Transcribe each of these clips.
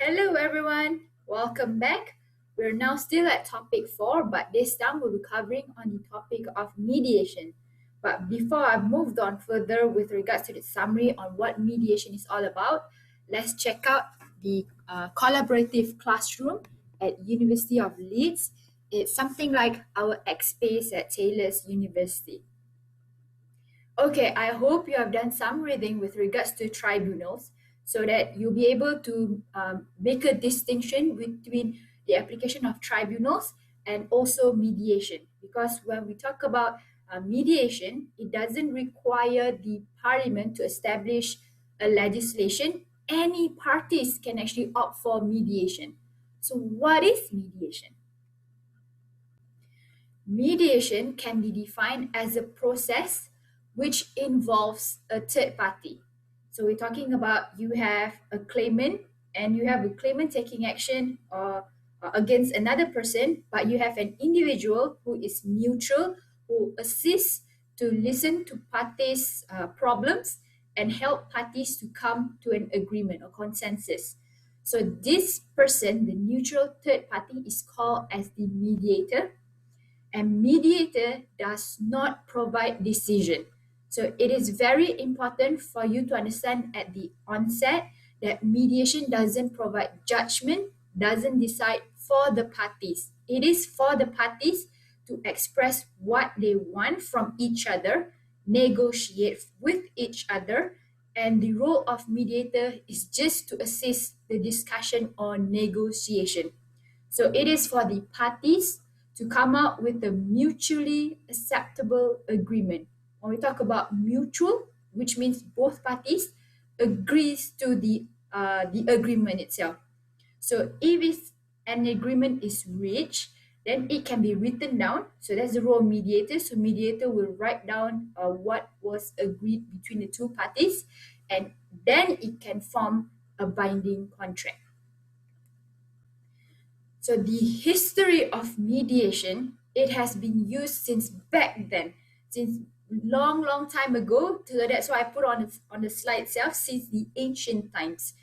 Hello everyone, welcome back. We're now still at topic 4, but this time we'll be covering on the topic of mediation. But before I moved on further with regards to the summary on what mediation is all about, let's check out the collaborative classroom at University of Leeds. It's something like our X-Space at Taylor's University. Okay, I hope you have done some reading with regards to tribunals so that you'll be able to make a distinction between the application of tribunals and also mediation. Because when we talk about mediation, it doesn't require the parliament to establish a legislation. Any parties can actually opt for mediation. So, what is mediation? Mediation can be defined as a process which involves a third party. So we're talking about you have a claimant and you have a claimant taking action against another person, but you have an individual who is neutral, who assists to listen to parties' problems and help parties to come to an agreement or consensus. So this person, the neutral third party, is called as the mediator, and mediator does not provide decision. So it is very important for you to understand at the onset that mediation doesn't provide judgment, doesn't decide for the parties. It is for the parties to express what they want from each other, negotiate with each other, and the role of mediator is just to assist the discussion on negotiation. So it is for the parties to come up with a mutually acceptable agreement. When we talk about mutual, which means both parties agrees to the agreement itself. So if an agreement is reached, then it can be written down. So that's the role of mediator. So mediator will write down what was agreed between the two parties, and then it can form a binding contract. So the history of mediation, it has been used since back then, since long time ago. So that's why I put on the slide itself, since the ancient times.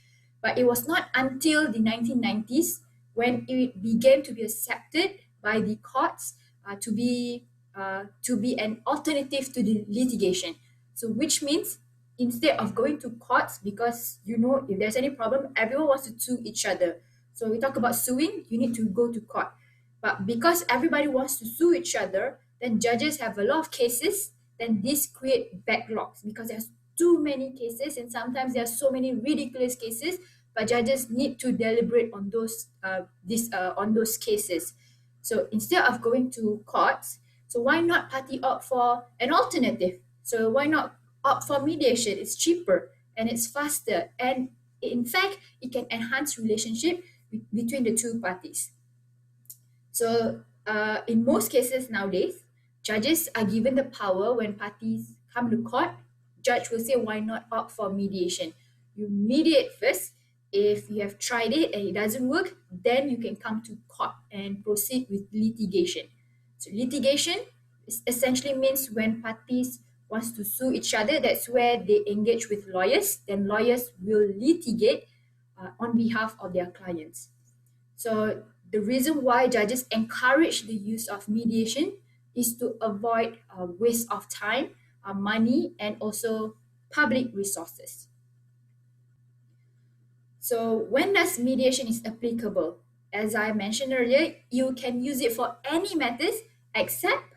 But it was not until the 1990s when it began to be accepted by the courts to be an alternative to the litigation. So which means instead of going to courts, because if there's any problem, everyone wants to sue each other. So we talk about suing, you need to go to court. But because everybody wants to sue each other, then judges have a lot of cases, then this create backlogs because there's too many cases, and sometimes there are so many ridiculous cases, but judges need to deliberate on those cases. So instead of going to courts, so why not party opt for an alternative? So why not opt for mediation? It's cheaper and it's faster, and in fact, it can enhance relationship between the two parties. So in most cases nowadays, judges are given the power when parties come to court. Judge will say, why not opt for mediation? You mediate first. If you have tried it and it doesn't work, then you can come to court and proceed with litigation. So litigation essentially means when parties wants to sue each other, that's where they engage with lawyers. Then lawyers will litigate on behalf of their clients. So the reason why judges encourage the use of mediation is to avoid waste of time, money, and also public resources. So when does mediation is applicable? As I mentioned earlier, you can use it for any matters except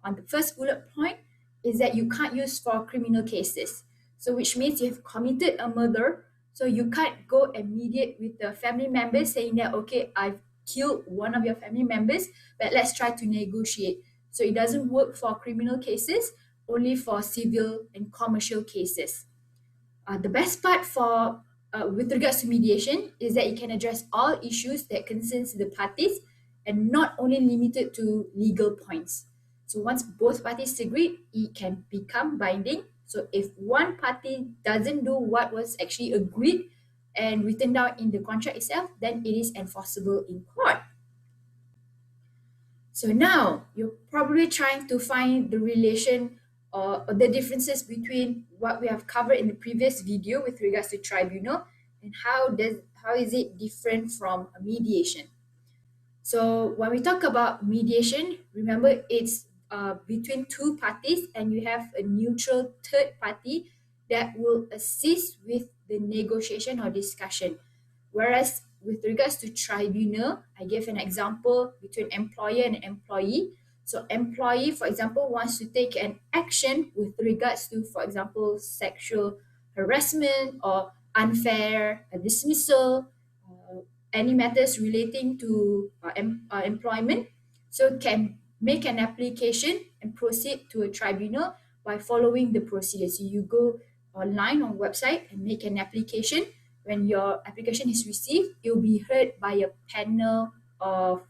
on the first bullet point is that you can't use for criminal cases. So which means you have committed a murder, so you can't go and mediate with the family members saying that, okay, I've killed one of your family members, but let's try to negotiate. So it doesn't work for criminal cases, only for civil and commercial cases. The best part for with regards to mediation is that it can address all issues that concerns the parties and not only limited to legal points. So once both parties agree, it can become binding. So if one party doesn't do what was actually agreed and written down in the contract itself, then it is enforceable in court. So now you're probably trying to find the relation or the differences between what we have covered in the previous video with regards to tribunal and how is it different from a mediation? So when we talk about mediation, remember it's between two parties, and you have a neutral third party that will assist with the negotiation or discussion. Whereas with regards to tribunal, I gave an example between employer and employee. So employee, for example, wants to take an action with regards to, for example, sexual harassment or unfair dismissal, any matters relating to employment, so can make an application and proceed to a tribunal by following the procedures. So you go online on website and make an application. When your application is received, it will be heard by a panel of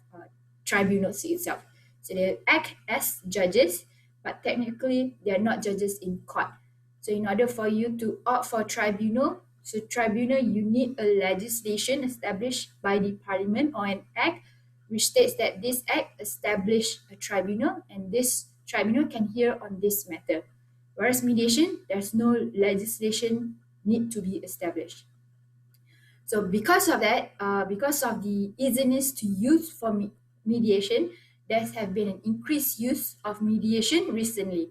tribunals itself. So they act as judges, but technically they are not judges in court. So in order for you to opt for tribunal, so tribunal, you need a legislation established by the parliament or an act which states that this act established a tribunal and this tribunal can hear on this matter. Whereas mediation, there's no legislation need to be established. So because of that, because of the easiness to use for mediation, there have been an increased use of mediation recently.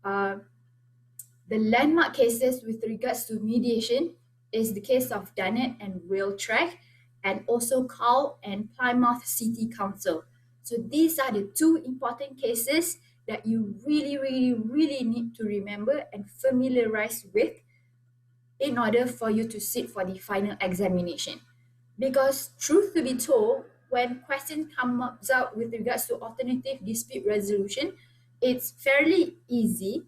The landmark cases with regards to mediation is the case of Dunnett and Railtrack, and also Carl and Plymouth City Council. So these are the two important cases that you really need to remember and familiarize with in order for you to sit for the final examination. Because truth to be told, when questions come up with regards to alternative dispute resolution, it's fairly easy,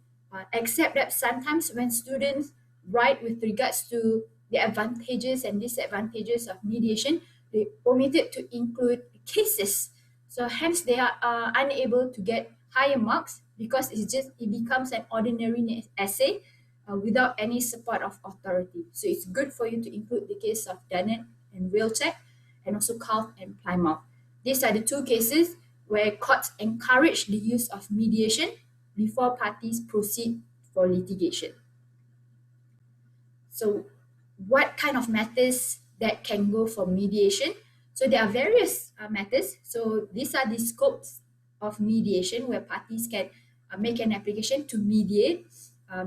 except that sometimes when students write with regards to the advantages and disadvantages of mediation, they omitted to include cases. So hence they are unable to get higher marks because it becomes an ordinary essay without any support of authority. So it's good for you to include the case of Dunnett and Railtrack, and also Carl and Plymouth. These are the two cases where courts encourage the use of mediation before parties proceed for litigation. So what kind of matters that can go for mediation? So there are various matters. So these are the scopes of mediation where parties can make an application to mediate.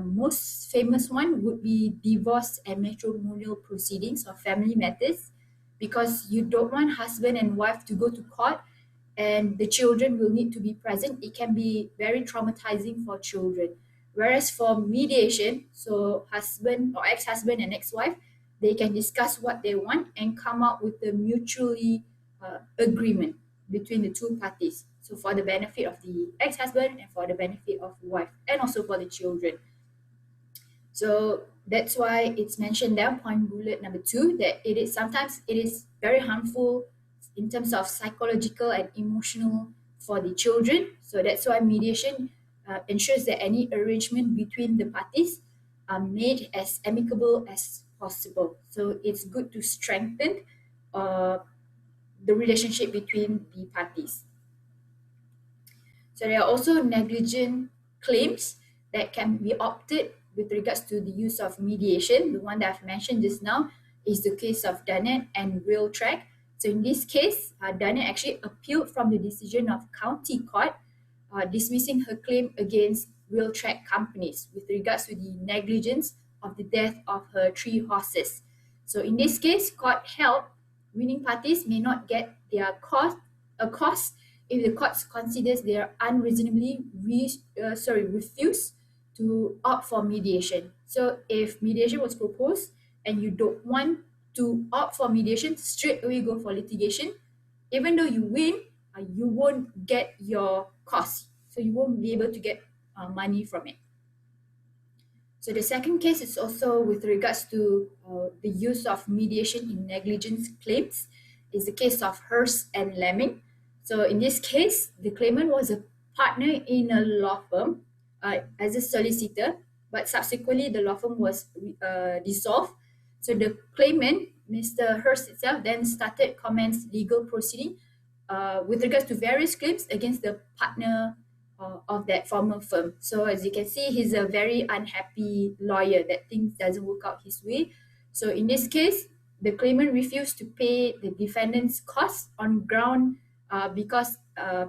Most famous one would be divorce and matrimonial proceedings or family matters, because you don't want husband and wife to go to court and the children will need to be present. It can be very traumatizing for children. Whereas for mediation, so husband or ex-husband and ex-wife, they can discuss what they want and come up with a mutually agreement between the two parties. So for the benefit of the ex-husband and for the benefit of the wife, and also for the children. So that's why it's mentioned there, point bullet number 2, that sometimes it is very harmful in terms of psychological and emotional for the children. So that's why mediation ensures that any arrangement between the parties are made as amicable as possible. So it's good to strengthen the relationship between the parties. So there are also negligent claims that can be opted with regards to the use of mediation. The one that I've mentioned just now is the case of Dunnett and Railtrack. So in this case, Dunnett actually appealed from the decision of county court, dismissing her claim against Railtrack companies with regards to the negligence of the death of her 3 horses. So in this case, court held winning parties may not get their cost if the court considers they are unreasonably refused to opt for mediation. So if mediation was proposed and you don't want to opt for mediation, straight away go for litigation. Even though you win, you won't get your cost. So you won't be able to get money from it. So the second case is also with regards to the use of mediation in negligence claims, is the case of Hearst and Lemming. So in this case, the claimant was a partner in a law firm as a solicitor, but subsequently the law firm was dissolved. So the claimant, Mr. Hearst itself, then started commenced legal proceeding with regards to various claims against the partner of that former firm. So as you can see, he's a very unhappy lawyer that things doesn't work out his way. So in this case, the claimant refused to pay the defendant's costs on ground because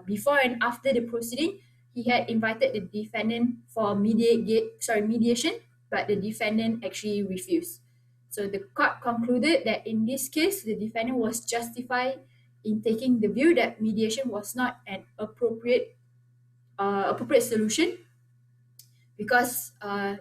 before and after the proceeding, he had invited the defendant for mediation, but the defendant actually refused. So the court concluded that in this case, the defendant was justified in taking the view that mediation was not an appropriate solution because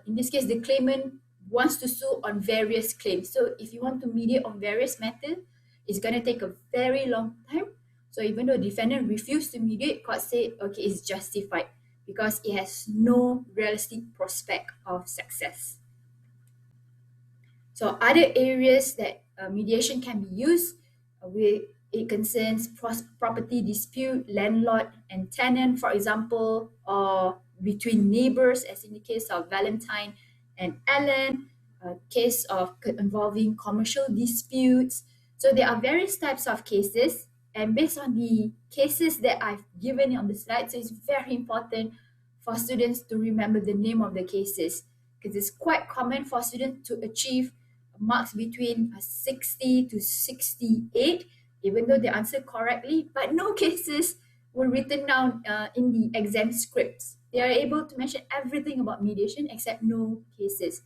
in this case, the claimant wants to sue on various claims. So if you want to mediate on various matters, it's going to take a very long time. So even though the defendant refused to mediate, court said, okay, it's justified because it has no realistic prospect of success. So other areas that mediation can be used it concerns property dispute, landlord and tenant, for example, or between neighbors, as in the case of Valentine and Ellen, a case of involving commercial disputes. So there are various types of cases, and based on the cases that I've given on the slide, so it's very important for students to remember the name of the cases because it's quite common for students to achieve marks between 60 to 68 even though they answer correctly, but no cases were written down in the exam scripts. They are able to mention everything about mediation except no cases.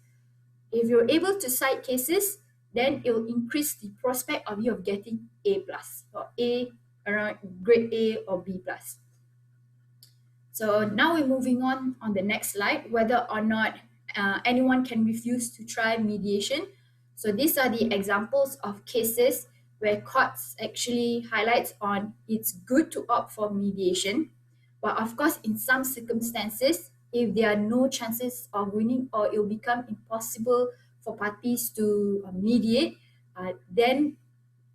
If you're able to cite cases, then it will increase the prospect of you of getting A plus or A around grade A or B plus. So now we're moving on the next slide, whether or not anyone can refuse to try mediation. So these are the examples of cases where courts actually highlights on it's good to opt for mediation. But of course, in some circumstances, if there are no chances of winning or it will become impossible for parties to mediate, then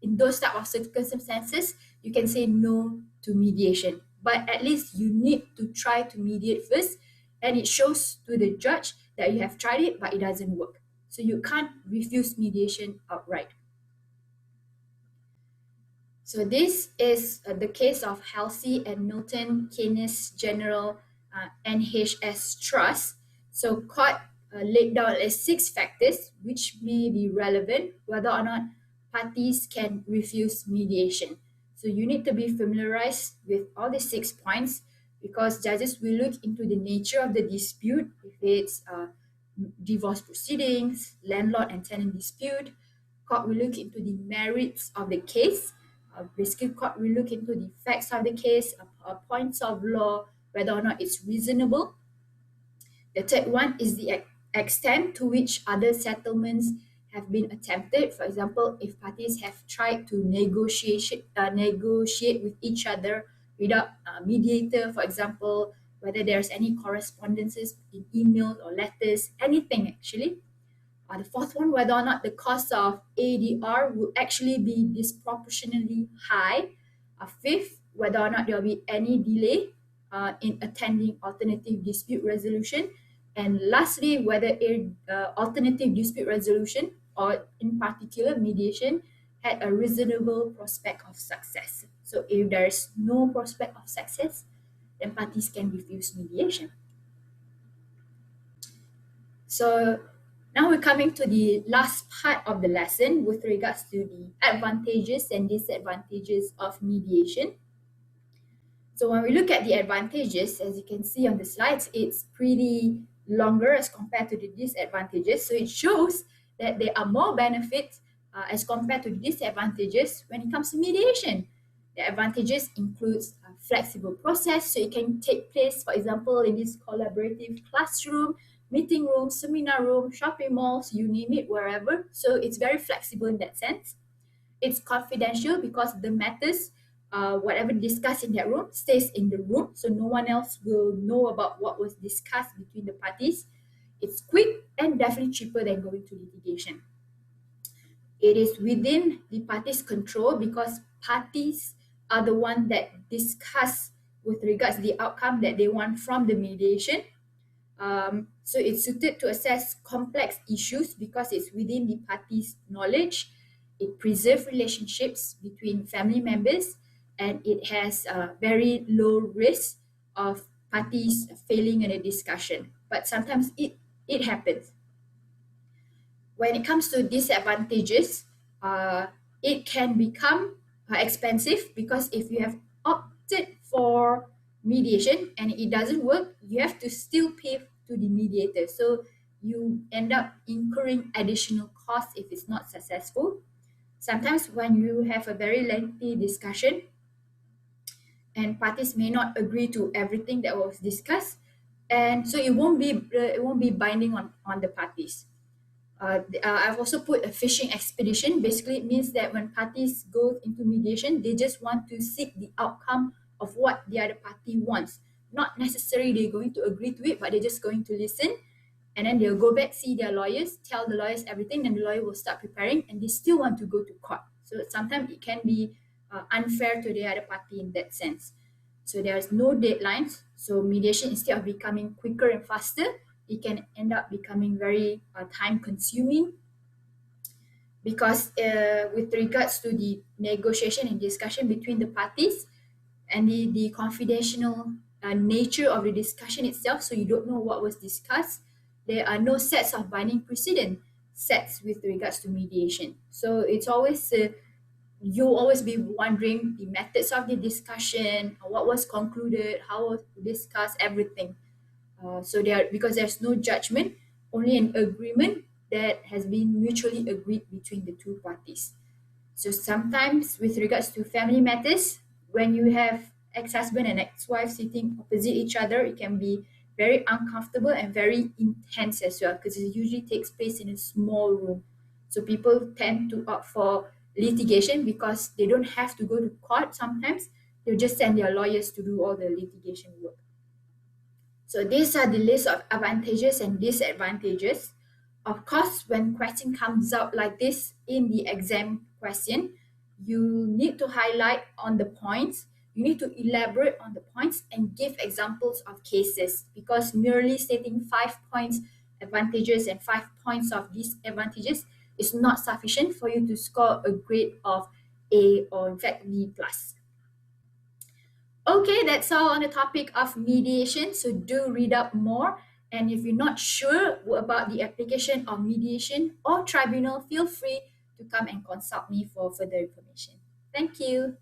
in those type of circumstances, you can say no to mediation. But at least you need to try to mediate first, and it shows to the judge that you have tried it, but it doesn't work. So you can't refuse mediation outright. So this is the case of Halsey and Milton Keynes General NHS Trust. So court laid down 6 factors which may be relevant whether or not parties can refuse mediation. So you need to be familiarized with all the 6 points because judges will look into the nature of the dispute, if it's divorce proceedings, landlord and tenant dispute. Court will look into the merits of the case. Basically, court will look into the facts of the case, points of law, whether or not it's reasonable. The third one is the extent to which other settlements have been attempted. For example, if parties have tried to negotiate with each other without a mediator, for example, whether there's any correspondences in emails or letters, anything actually. The fourth one, whether or not the cost of ADR will actually be disproportionately high. Fifth, whether or not there will be any delay in attending alternative dispute resolution. And lastly, whether alternative dispute resolution or in particular mediation had a reasonable prospect of success. So if there is no prospect of success, then parties can refuse mediation. So now we're coming to the last part of the lesson with regards to the advantages and disadvantages of mediation. So when we look at the advantages, as you can see on the slides, it's pretty longer as compared to the disadvantages. So it shows that there are more benefits as compared to the disadvantages when it comes to mediation. The advantages includes a flexible process, so it can take place, for example, in this collaborative classroom, meeting room, seminar room, shopping malls, you name it, wherever. So it's very flexible in that sense. It's confidential because the matters, whatever discussed in that room, stays in the room, so no one else will know about what was discussed between the parties. It's quick and definitely cheaper than going to litigation. It is within the parties' control because parties are the one that discuss with regards to the outcome that they want from the mediation. So it's suited to assess complex issues because it's within the parties' knowledge. It preserves relationships between family members, and it has a very low risk of parties failing in a discussion. But sometimes it happens. When it comes to disadvantages, uh, it can become expensive, because if you have opted for mediation and it doesn't work, you have to still pay to the mediator. So you end up incurring additional costs if it's not successful. Sometimes when you have a very lengthy discussion and parties may not agree to everything that was discussed, and so it won't be binding on the parties. I've also put a fishing expedition. Basically, it means that when parties go into mediation, they just want to seek the outcome of what the other party wants. Not necessarily they're going to agree to it, but they're just going to listen. And then they'll go back, see their lawyers, tell the lawyers everything, and the lawyer will start preparing, and they still want to go to court. So sometimes it can be unfair to the other party in that sense. So there's no deadlines. So mediation, instead of becoming quicker and faster, it can end up becoming very time consuming, because with regards to the negotiation and discussion between the parties, and the confidential nature of the discussion itself, so you don't know what was discussed, there are no sets of binding precedent sets with regards to mediation. So it's always you'll always be wondering the methods of the discussion, what was concluded, how was discussed, everything. So there, because there's no judgment, only an agreement that has been mutually agreed between the two parties. So sometimes, with regards to family matters, when you have ex-husband and ex-wife sitting opposite each other, it can be very uncomfortable and very intense as well, because it usually takes place in a small room. So people tend to opt for litigation because they don't have to go to court sometimes. They'll just send their lawyers to do all the litigation work. So these are the list of advantages and disadvantages. Of course, when question comes out like this in the exam question, you need to highlight on the points, you need to elaborate on the points and give examples of cases, because merely stating 5 points advantages and 5 points of disadvantages is not sufficient for you to score a grade of A, or in fact B plus. Okay, that's all on the topic of mediation. So do read up more. And if you're not sure about the application of mediation or tribunal, feel free to come and consult me for further information. Thank you.